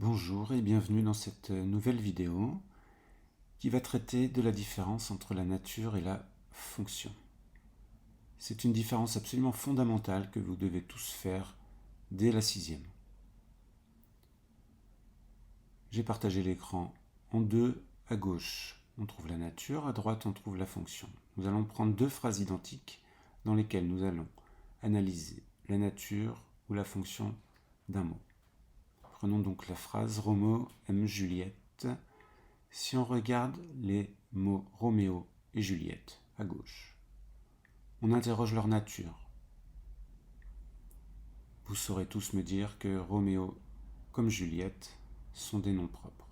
Bonjour et bienvenue dans cette nouvelle vidéo qui va traiter de la différence entre la nature et la fonction. C'est une différence absolument fondamentale que vous devez tous faire dès la 6e. J'ai partagé l'écran en deux. À gauche, on trouve la nature, à droite, on trouve la fonction. Nous allons prendre deux phrases identiques dans lesquelles nous allons analyser la nature ou la fonction d'un mot. Prenons donc la phrase « Roméo aime Juliette ». Si on regarde les mots Roméo et Juliette à gauche, on interroge leur nature. Vous saurez tous me dire que Roméo comme Juliette sont des noms propres.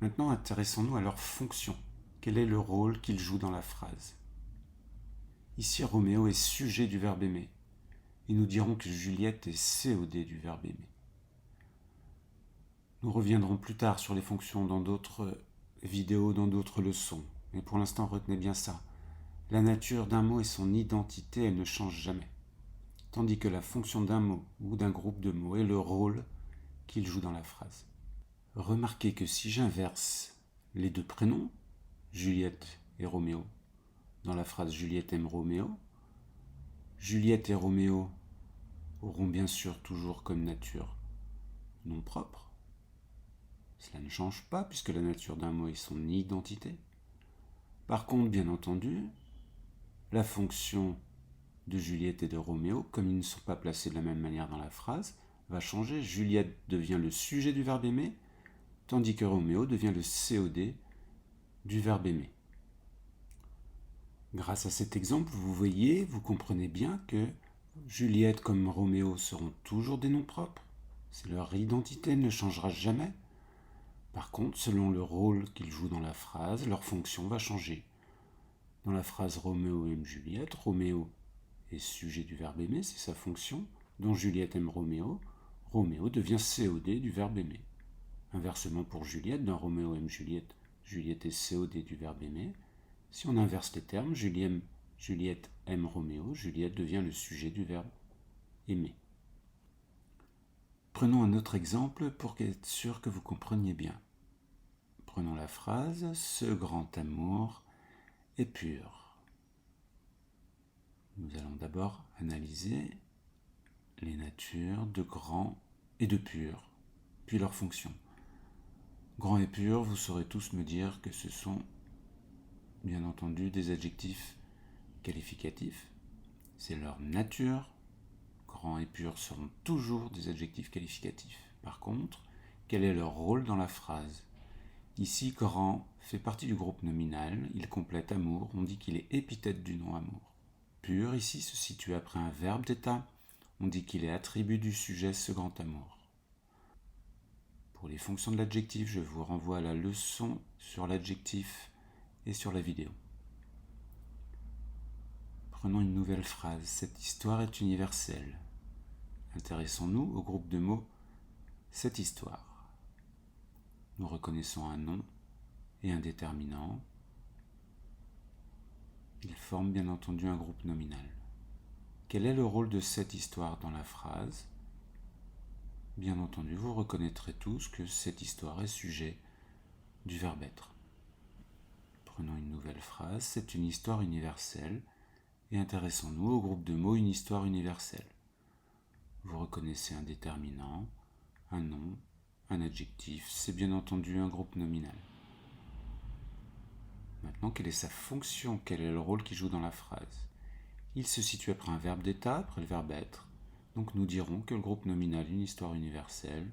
Maintenant, intéressons-nous à leur fonction. Quel est le rôle qu'ils jouent dans la phrase? Ici, Roméo est sujet du verbe aimer, et nous dirons que Juliette est COD du verbe aimer. Nous reviendrons plus tard sur les fonctions dans d'autres vidéos, dans d'autres leçons, mais pour l'instant, retenez bien ça. La nature d'un mot et son identité, elle ne change jamais. Tandis que la fonction d'un mot ou d'un groupe de mots est le rôle qu'il joue dans la phrase. Remarquez que si j'inverse les deux prénoms, Juliette et Roméo, dans la phrase Juliette aime Roméo, Juliette et Roméo auront bien sûr toujours comme nature nom propre. Cela ne change pas puisque la nature d'un mot est son identité. Par contre, bien entendu, la fonction de Juliette et de Roméo, comme ils ne sont pas placés de la même manière dans la phrase, va changer. Juliette devient le sujet du verbe aimer, tandis que Roméo devient le COD du verbe aimer. Grâce à cet exemple, vous comprenez bien que Juliette comme Roméo seront toujours des noms propres. Leur identité ne changera jamais. Par contre, selon le rôle qu'ils jouent dans la phrase, leur fonction va changer. Dans la phrase Roméo aime Juliette, Roméo est sujet du verbe aimer, c'est sa fonction, dont Juliette aime Roméo, Roméo devient COD du verbe aimer. Inversement pour Juliette, dans Roméo aime Juliette, Juliette est COD du verbe aimer. Si on inverse les termes, Juliette aime Roméo, Juliette devient le sujet du verbe aimer. Prenons un autre exemple pour être sûr que vous compreniez bien. Prenons la phrase « Ce grand amour est pur ». Nous allons d'abord analyser les natures de grand et de pur, puis leurs fonctions. Grand et pur, vous saurez tous me dire que ce sont bien entendu des adjectifs qualificatifs. C'est leur nature. Grand et pur seront toujours des adjectifs qualificatifs. Par contre, quel est leur rôle dans la phrase? Ici, grand fait partie du groupe nominal, il complète amour, on dit qu'il est épithète du nom amour. Pur, ici, se situe après un verbe d'état, on dit qu'il est attribut du sujet ce grand amour. Pour les fonctions de l'adjectif, je vous renvoie à la leçon sur l'adjectif et sur la vidéo. Prenons une nouvelle phrase. Cette histoire est universelle. Intéressons-nous au groupe de mots « cette histoire ». Nous reconnaissons un nom et un déterminant. Ils forment bien entendu un groupe nominal. Quel est le rôle de cette histoire dans la phrase? Bien entendu, vous reconnaîtrez tous que cette histoire est sujet du verbe être. Prenons une nouvelle phrase. C'est une histoire universelle. Et intéressons-nous au groupe de mots « une histoire universelle ». Vous reconnaissez un déterminant, un nom, un adjectif. C'est bien entendu un groupe nominal. Maintenant, quelle est sa fonction? Quel est le rôle qu'il joue dans la phrase? Il se situe après un verbe d'état, après le verbe être. Donc nous dirons que le groupe nominal « une histoire universelle »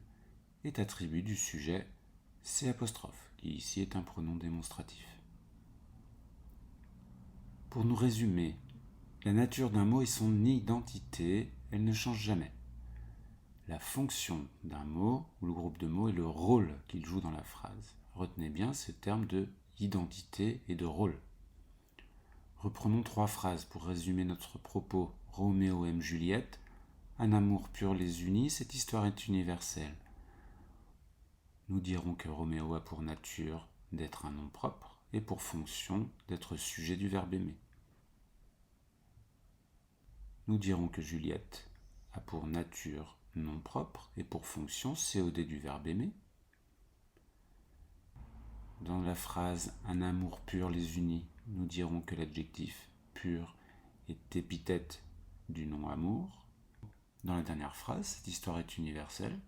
est attribut du sujet C', qui ici est un pronom démonstratif. Pour nous résumer, la nature d'un mot est son identité, elle ne change jamais. La fonction d'un mot ou le groupe de mots est le rôle qu'il joue dans la phrase. Retenez bien ces termes de identité et de rôle. Reprenons 3 phrases pour résumer notre propos. Roméo aime Juliette, un amour pur les unit, cette histoire est universelle. Nous dirons que Roméo a pour nature d'être un nom propre et pour fonction d'être sujet du verbe aimer. Nous dirons que Juliette a pour nature nom propre et pour fonction COD du verbe aimer. Dans la phrase « un amour pur les unit », nous dirons que l'adjectif « pur » est épithète du nom amour. Dans la dernière phrase « cette histoire est universelle »,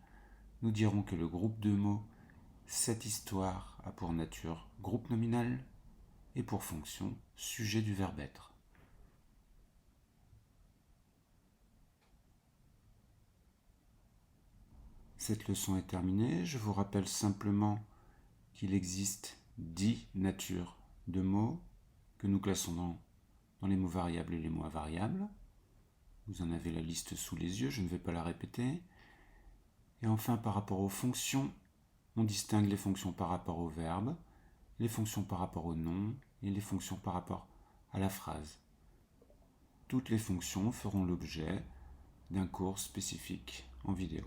nous dirons que le groupe de mots « cette histoire » a pour nature groupe nominal et pour fonction sujet du verbe être. Cette leçon est terminée. Je vous rappelle simplement qu'il existe 10 natures de mots que nous classons dans les mots variables et les mots invariables. Vous en avez la liste sous les yeux, je ne vais pas la répéter. Et enfin, par rapport aux fonctions, on distingue les fonctions par rapport au verbe, les fonctions par rapport au nom et les fonctions par rapport à la phrase. Toutes les fonctions feront l'objet d'un cours spécifique en vidéo.